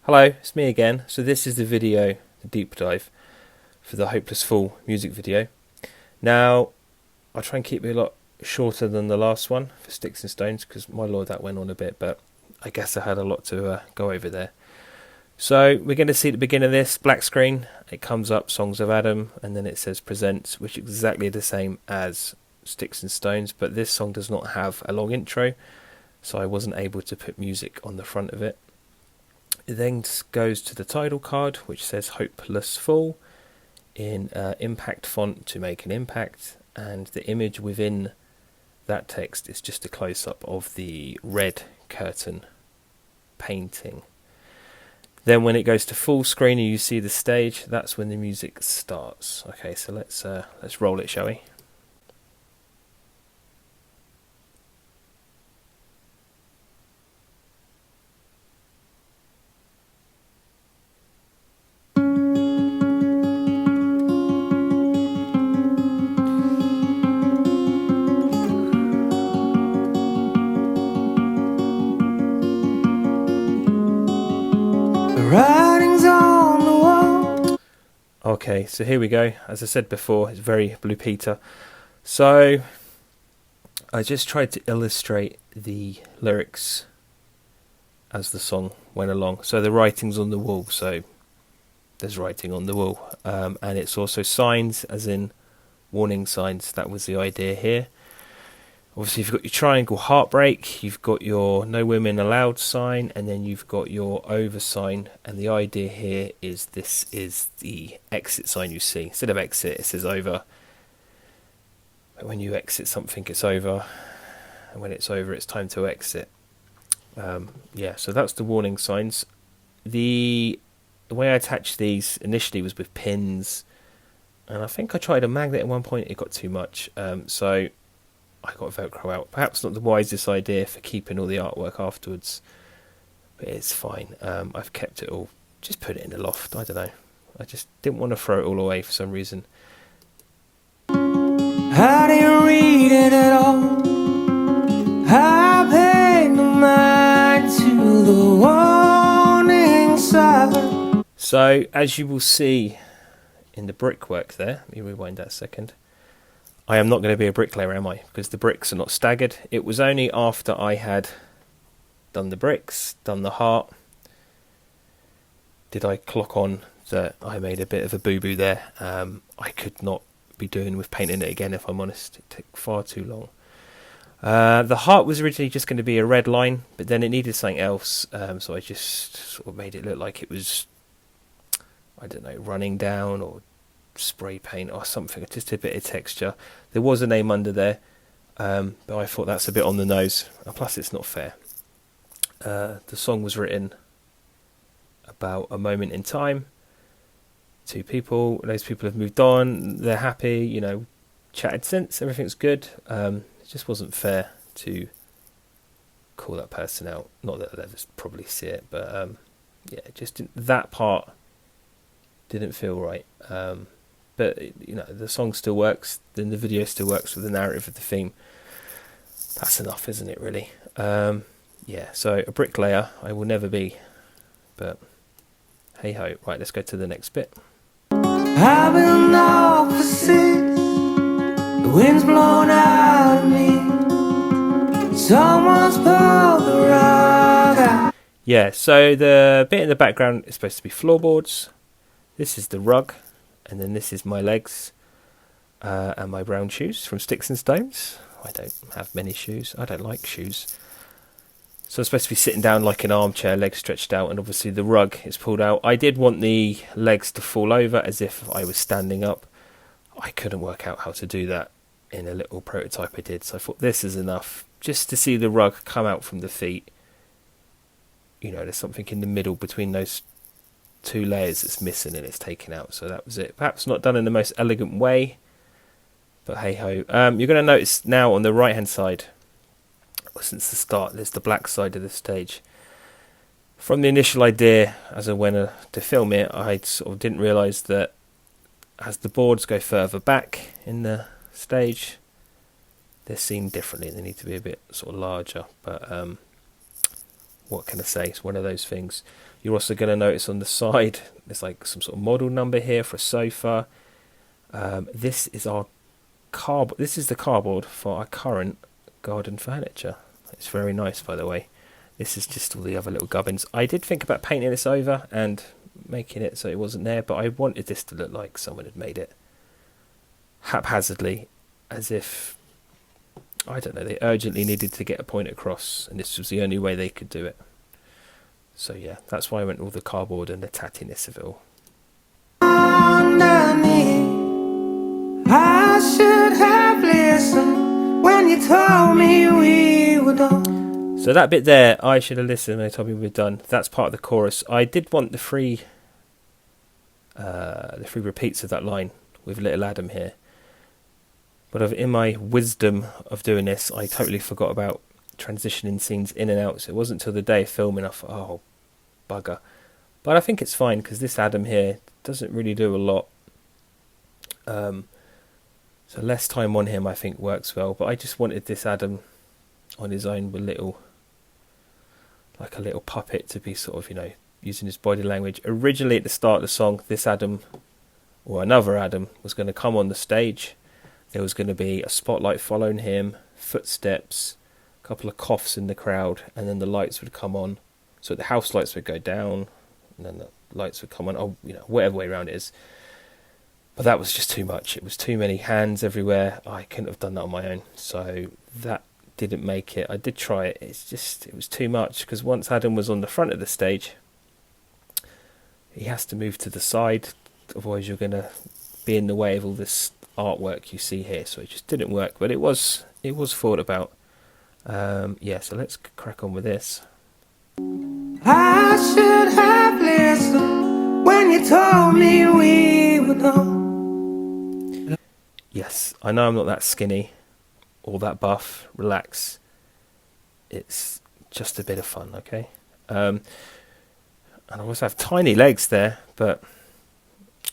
Hello, it's me again. So this is the video, the deep dive for the Hopeless Fool music video. Now, I'll try and keep it a lot shorter than the last one for Sticks and Stones because my lord that went on a bit, but I guess I had a lot to go over there. So we're going to see at the beginning of this, black screen, it comes up Songs of Adam and then it says Presents, which is exactly the same as Sticks and Stones, but this song does not have a long intro, so I wasn't able to put music on the front of it. It then goes to the title card, which says Hopeless Fool in impact font to make an impact, and the image within that text is just a close-up of the red curtain painting. Then when it goes to full screen and you see the stage, that's when the music starts. Okay, so let's roll it, shall we? Writings on the wall. Okay, so here we go. As I said before, it's very Blue Peter. So I just tried to illustrate the lyrics as the song went along. So the writing's on the wall, so there's writing on the wall. And it's also signs, as in warning signs. That was the idea here. Obviously, you've got your triangle heartbreak, you've got your no women allowed sign, and then you've got your over sign. And the idea here is this is the exit sign you see. Instead of exit, it says over. But when you exit something, it's over. And when it's over, it's time to exit. Yeah, so that's the warning signs. The way I attached these initially was with pins. And I think I tried a magnet at one point, it got too much. So I got Velcro out. Perhaps not the wisest idea for keeping all the artwork afterwards, but it's fine. I've kept it all. Just put it in the loft. I don't know. I just didn't want to throw it all away for some reason. I didn't read it at all. I paid no mind to the warning sign. So, as you will see in the brickwork there, let me rewind that a second. I am not going to be a bricklayer, am I? Because the bricks are not staggered. It was only after I had done the bricks, done the heart, did I clock on that I made a bit of a boo-boo there. I could not be doing with painting it again, if I'm honest. It took far too long. The heart was originally just going to be a red line, but then it needed something else, so I just sort of made it look like it was, I don't know, running down or spray paint or something, just a bit of texture. There was a name under there, but I thought that's a bit on the nose, and plus it's not fair. The song was written about a moment in time. Two people, those people have moved on, they're happy, you know, chatted since, everything's good. It just wasn't fair to call that person out. Not that they'll just probably see it, but yeah, just that part didn't feel right. But you know, the song still works, then the video still works with the narrative of the theme. That's enough, isn't it, really? Yeah, so a bricklayer I will never be, but hey ho. Right, let's go to the next bit. I've been off for 6. The wind's blown out of me. Someone's pulled the rug out. Yeah, so the bit in the background is supposed to be floorboards. This is the rug, and then this is my legs and my brown shoes from Sticks and Stones. I don't have many shoes. I don't like shoes. So I'm supposed to be sitting down like an armchair, legs stretched out, and obviously the rug is pulled out. I did want the legs to fall over as if I was standing up. I couldn't work out how to do that in a little prototype I did, so I thought this is enough. Just to see the rug come out from the feet. You know, there's something in the middle between those two layers that's missing and it's taken out, so that was it. Perhaps not done in the most elegant way, but hey ho. You're going to notice now on the right hand side, since the start, there's the black side of the stage. From the initial idea as I went to film it, I sort of didn't realise that as the boards go further back in the stage, they're seen differently. They need to be a bit sort of larger, but what can I say? It's one of those things. You're also going to notice on the side, there's like some sort of model number here for a sofa. This is our cardboard. This is the cardboard for our current garden furniture. It's very nice, by the way. This is just all the other little gubbins. I did think about painting this over and making it so it wasn't there, but I wanted this to look like someone had made it haphazardly, as if, I don't know, they urgently needed to get a point across, and this was the only way they could do it. So yeah, that's why I went with all the cardboard and the tattiness of it all. I should have listened when you told me we were done. So that bit there, I should have listened when they told me we were done. That's part of the chorus. I did want the three repeats of that line with Little Adam here. But in my wisdom of doing this, I totally forgot about transitioning scenes in and out. So it wasn't until the day of filming I thought, oh, bugger. But I think it's fine, because this Adam here doesn't really do a lot. So less time on him, I think, works well. But I just wanted this Adam on his own with like a little puppet to be sort of, you know, using his body language. Originally at the start of the song, this Adam, or another Adam, was going to come on the stage. There was going to be a spotlight following him, footsteps, a couple of coughs in the crowd, and then the lights would come on. So the house lights would go down, and then the lights would come on, or, you know, whatever way around it is. But that was just too much. It was too many hands everywhere. I couldn't have done that on my own. So that didn't make it. I did try it. It was too much, because once Adam was on the front of the stage, he has to move to the side. Otherwise you're going to be in the way of all this artwork you see here. So it just didn't work. But it was thought about. Yeah, so let's crack on with this. I should have listened when you told me we were done. Yes, I know I'm not that skinny or that buff. Relax. It's just a bit of fun, okay? And I also have tiny legs there, but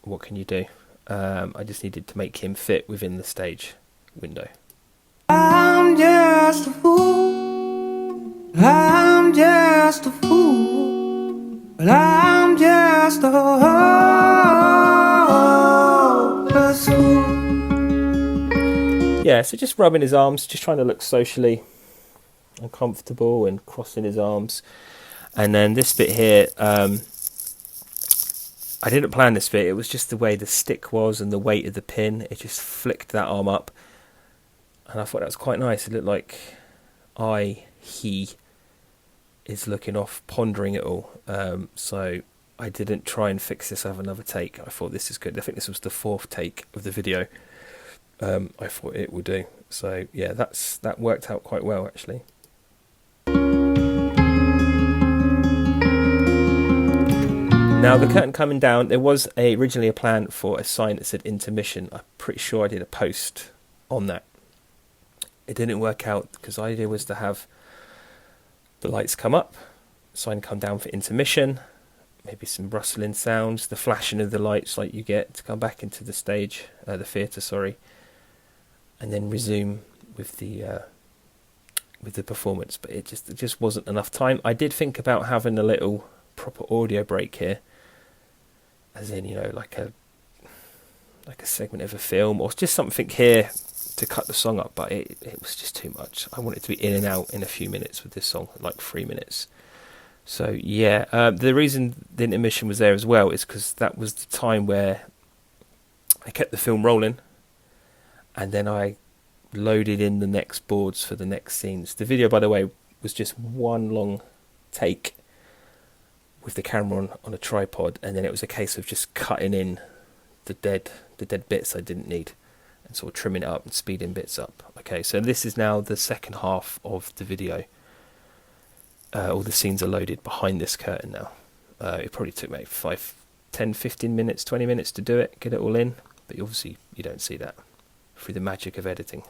what can you do? I just needed to make him fit within the stage window. I'm just a fool. I'm just a fool. But I'm just a hopeless fool. Yeah, so just rubbing his arms, just trying to look socially uncomfortable and crossing his arms. And then this bit here, I didn't plan this bit. It was just the way the stick was and the weight of the pin. It just flicked that arm up. And I thought that was quite nice. It looked like he is looking off, pondering it all. So I didn't try and fix this, have another take. I thought this is good. I think this was the 4th take of the video. I thought it would do. So yeah, that worked out quite well, actually. Now the curtain coming down, there was originally a plan for a sign that said intermission. I'm pretty sure I did a post on that. It didn't work out because the idea was to have the lights come up, sign come down for intermission, maybe some rustling sounds, the flashing of the lights like you get to come back into the stage, the theatre, sorry, and then resume with the performance. But it just wasn't enough time. I did think about having a little proper audio break here, as in, you know, like a segment of a film or just something here to cut the song up, but it was just too much. I wanted to be in and out in a few minutes with this song, like 3 minutes. So yeah, the reason the intermission was there as well is because that was the time where I kept the film rolling, and then I loaded in the next boards for the next scenes. The video, by the way, was just one long take with the camera on a tripod, and then it was a case of just cutting in the dead bits I didn't need, and sort of trimming it up and speeding bits up. Okay, so this is now the second half of the video. All the scenes are loaded behind this curtain now. It probably took maybe 5, 10, 15 minutes, 20 minutes to do it, get it all in, but obviously you don't see that through the magic of editing.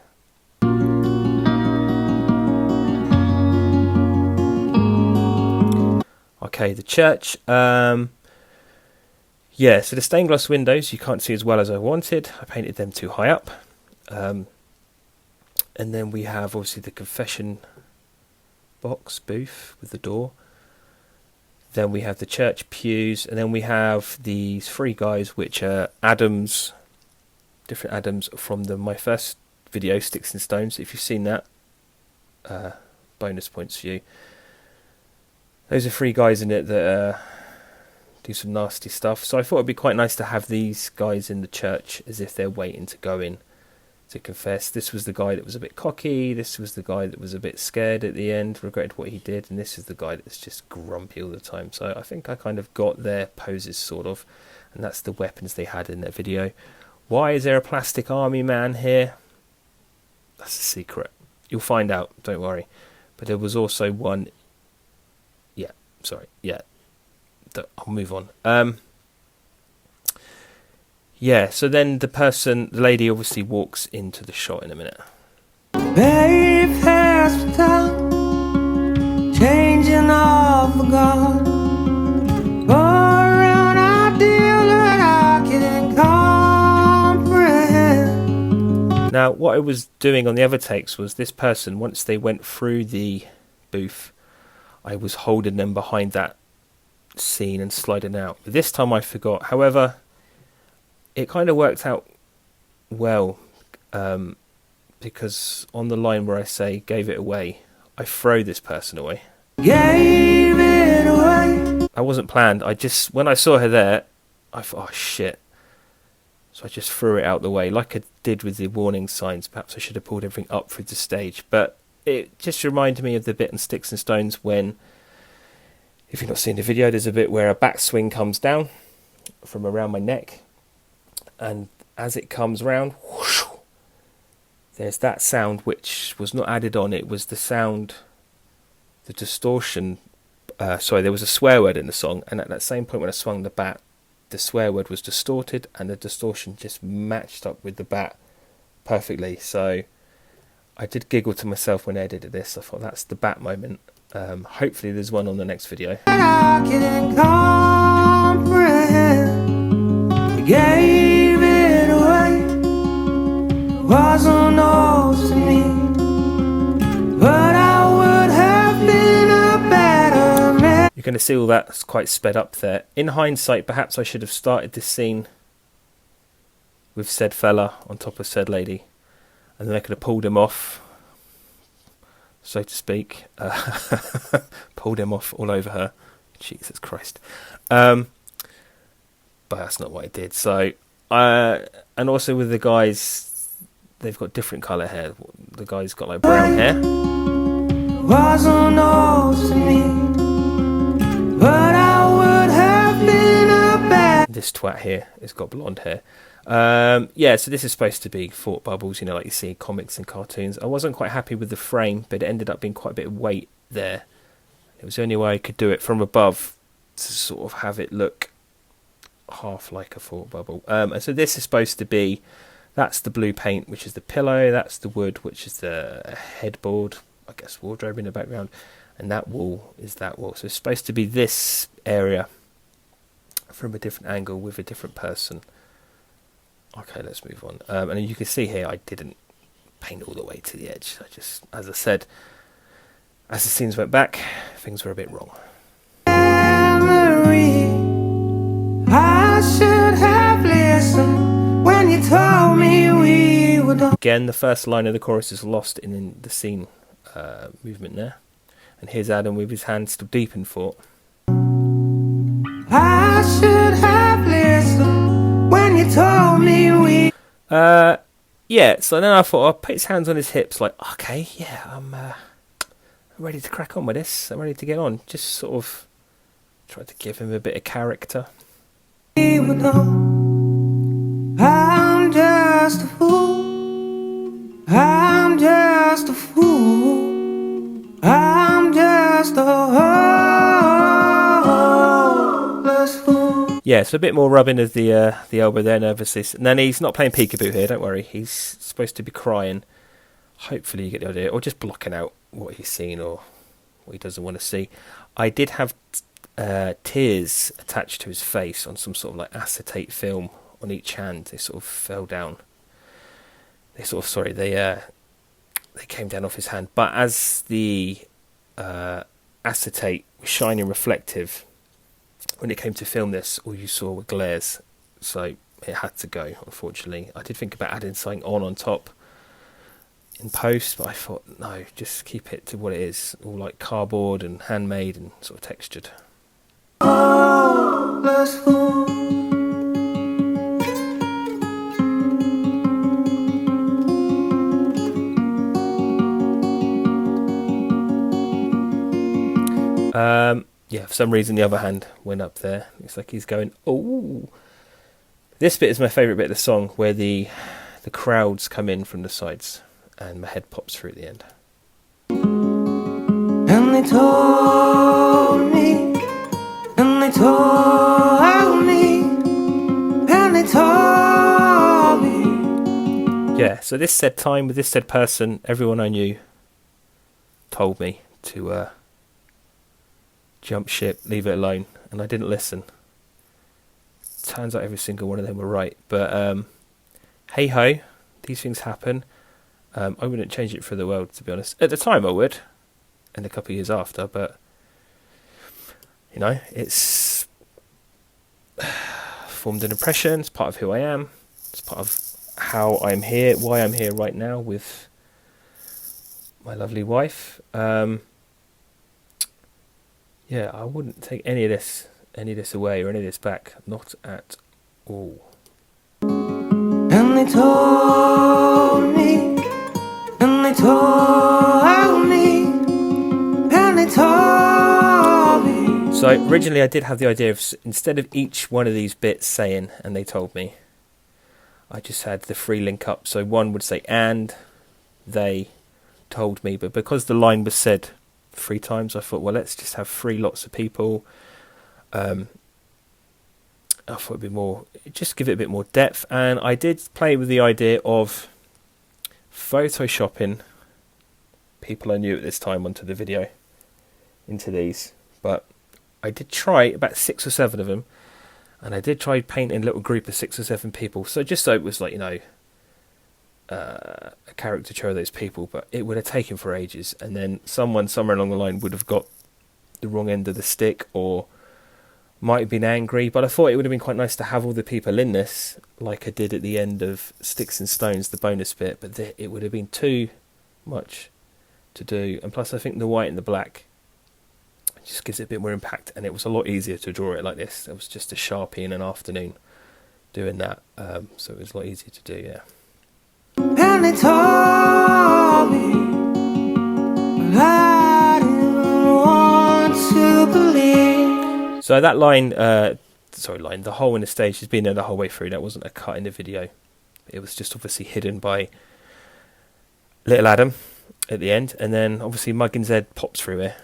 Okay, the church. Yeah, so the stained glass windows you can't see as well as I wanted. I painted them too high up. And then we have obviously the confession box booth with the door. Then we have the church pews, and then we have these three guys, which are Adams, different Adams from my first video, Sticks and Stones. If you've seen that, bonus points for you. Those are three guys in it that do some nasty stuff. So I thought it'd be quite nice to have these guys in the church as if they're waiting to go in to confess. This was the guy that was a bit cocky. This was the guy that was a bit scared at the end, regretted what he did. And this is the guy that's just grumpy all the time. So I think I kind of got their poses, sort of. And that's the weapons they had in their video. Why is there a plastic army man here? That's a secret. You'll find out, don't worry. But there was also one... I'll move on. So then the lady obviously walks into the shot in a minute. Babe has town, changing of the guard, for an ideal that I can comprehend. Now, what I was doing on the other takes was this person, once they went through the booth, I was holding them behind that scene and sliding out. But this time I forgot. However, it kind of worked out well, because on the line where I say gave it away, I throw this person away. Gave it away. I wasn't planned. When I saw her there, I thought, oh shit. So I just threw it out the way, like I did with the warning signs. Perhaps I should have pulled everything up through the stage. But it just reminded me of the bit in Sticks and Stones when, if you've not seen the video, there's a bit where a back swing comes down from around my neck. And as it comes round, whoosh, there's that sound which was not added on. It was the sound, the distortion. There was a swear word in the song. And at that same point when I swung the bat, the swear word was distorted and the distortion just matched up with the bat perfectly. So I did giggle to myself when I edited this. I thought that's the bat moment. Hopefully there's one on the next video. I can comprehend. You gave it away. Wasn't always to me, but I would have been a better man. You're going to see all that's quite sped up there. In hindsight, perhaps I should have started this scene with said fella on top of said lady, and then I could have pulled him off, so to speak. Pulled him off all over her. Jesus Christ. But that's not what I did. So, and also with the guys, they've got different colour hair. The guy's got like brown hair. Wasn't always to me, but I would have been a better. This twat here has got blonde hair. So this is supposed to be thought bubbles, like you see in comics and cartoons. I wasn't quite happy with the frame, but it ended up being quite a bit of weight there. It was the only way I could do it from above to sort of have it look half like a thought bubble. And so this is supposed to be, that's the blue paint, which is the pillow, that's the wood, which is the headboard, I guess wardrobe in the background, and that wall is that wall. So it's supposed to be this area from a different angle with a different person. Okay, let's move on. And you can see here I didn't paint all the way to the edge. I just, as I said, as the scenes went back, things were a bit wrong. Memory. I should have listened when you told me we were done. Again, the first line of the chorus is lost in the scene movement there. And here's Adam with his hands still deep in thought. I should have listened when you told me we. So then I thought I'll put his hands on his hips, like, okay, yeah, I'm ready to crack on with this. I'm ready to get on. Just sort of tried to give him a bit of character. We were done. I'm just a fool. I'm just a fool. I'm just a hopeless fool. Yeah, so a bit more rubbing of the elbow there, nervously. And then he's not playing peekaboo here, don't worry. He's supposed to be crying. Hopefully you get the idea. Or just blocking out what he's seen or what he doesn't want to see. I did have tears attached to his face on some sort of like acetate film on each hand. They sort of fell down. They came down off his hand. But as the acetate was shiny and reflective, when it came to film this, all you saw were glares, so it had to go, unfortunately. I did think about adding something on top in post, but I thought, no, just keep it to what it is, all like cardboard and handmade and sort of textured. Yeah, for some reason the other hand went up there. Looks like he's going, oh. This bit is my favourite bit of the song, where the crowds come in from the sides and my head pops through at the end. And they told me, and they told me, and they told me. Yeah, so this said time with this said person, everyone I knew told me to jump ship, leave it alone, and I didn't listen. Turns out every single one of them were right, but hey ho, these things happen. I wouldn't change it for the world, to be honest. At the time I would, and a couple of years after, but you know, it's formed an impression. It's part of who I am. It's part of how I'm here, why I'm here right now with my lovely wife. Yeah, I wouldn't take any of this away or any of this back, not at all. And they told me, and they told me, and they told me. So originally I did have the idea of, instead of each one of these bits saying, and they told me, I just had the free link up. So one would say, and they told me, but because the line was said 3 times, I thought, well, let's just have 3 lots of people. I thought it'd be more, just give it a bit more depth, and I did play with the idea of photoshopping people I knew at this time onto the video, into these, but I did try about 6 or 7 of them, and I did try painting a little group of 6 or 7 people, so just so it was like, you know, a caricature of those people, but it would have taken for ages, and then someone somewhere along the line would have got the wrong end of the stick, or might have been angry. But I thought it would have been quite nice to have all the people in this, like I did at the end of Sticks and Stones, the bonus bit, but it would have been too much to do, and plus I think the white and the black just gives it a bit more impact, and it was a lot easier to draw it like this. It was just a Sharpie in an afternoon doing that, so it was a lot easier to do, yeah. And they told me I didn't want to believe. So that line, the hole in the stage has been there the whole way through. That wasn't a cut in the video. It was just obviously hidden by Little Adam at the end, and then obviously Muggins' head pops through here.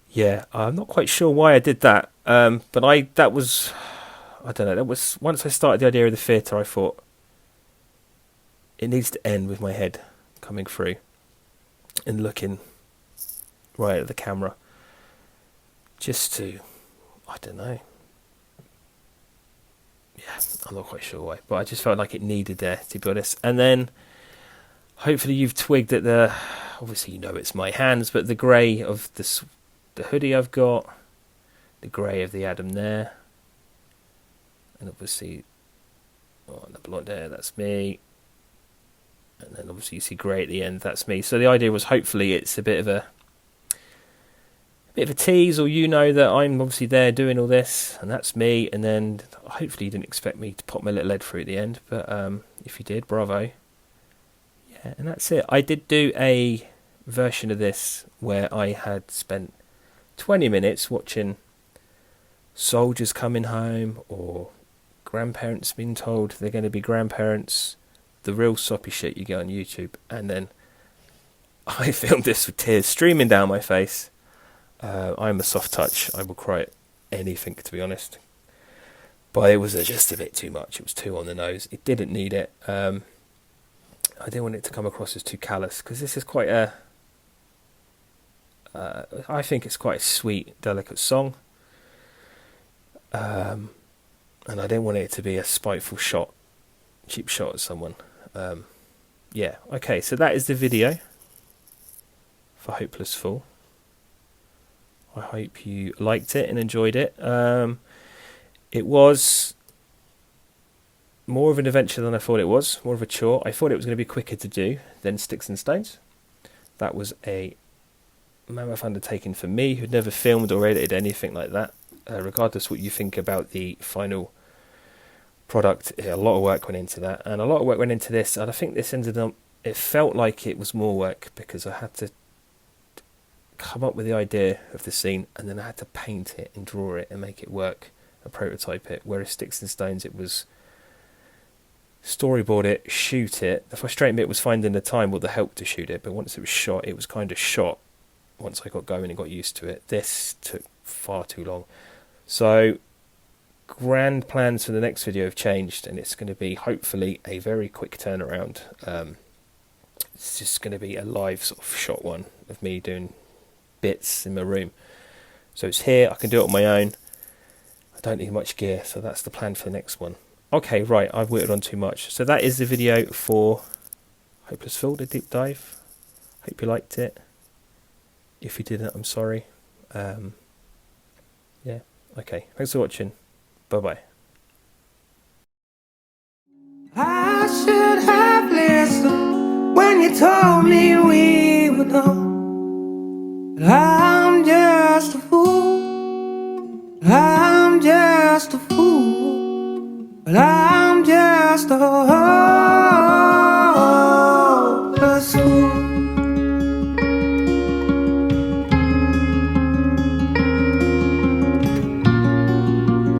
Yeah, I'm not quite sure why I did that, but I don't know, that was, once I started the idea of the theatre, I thought, it needs to end with my head coming through and looking right at the camera, just to, I don't know, yeah, I'm not quite sure why, but I just felt like it needed there, to be honest. And then, hopefully you've twigged that obviously you know it's my hands, but the grey of the hoodie I've got, the grey of the Adam there, and obviously the blonde hair, that's me, and then obviously you see grey at the end, that's me. So the idea was, hopefully it's a bit of a tease, or you know that I'm obviously there doing all this, and that's me, and then hopefully you didn't expect me to pop my little head through at the end, but if you did, bravo. Yeah, and that's it. I did do a version of this where I had spent 20 minutes watching soldiers coming home, or grandparents being told they're going to be grandparents, the real soppy shit you get on YouTube, and then I filmed this with tears streaming down my face. I'm a soft touch, I will cry at anything, to be honest, but it was just a bit too much. It was too on the nose, it didn't need it. I didn't want it to come across as too callous, because this is quite I think it's quite a sweet, delicate song, and I didn't want it to be a spiteful cheap shot at someone. Yeah, okay, so that is the video. for Hopeless Fool. I hope you liked it and enjoyed it. It was more of an adventure than I thought it was, more of a chore. I thought it was going to be quicker to do than Sticks and Stones. That was a mammoth undertaking for me, who'd never filmed or edited anything like that. Regardless what you think about the final product, a lot of work went into that, and a lot of work went into this, and I think this ended up, it felt like it was more work because I had to come up with the idea of the scene, and then I had to paint it and draw it and make it work and prototype it, whereas Sticks and Stones, it was storyboard it, shoot it. The frustrating bit was finding the time or the help to shoot it, but once it was shot, it was kind of shot once I got going and got used to it. This took far too long. So grand plans for the next video have changed, and it's going to be hopefully a very quick turnaround. It's just going to be a live sort of shot one of me doing bits in my room. So it's here, I can do it on my own. I don't need much gear, so that's the plan for the next one. Okay, right, I've whittled on too much. So that is the video for Hopeless Fool, the deep dive. Hope you liked it. If you didn't, I'm sorry. Yeah, okay, thanks for watching. Bye-bye. I should have listened when you told me we were done. But I'm just a fool. I'm just a fool. But I'm just a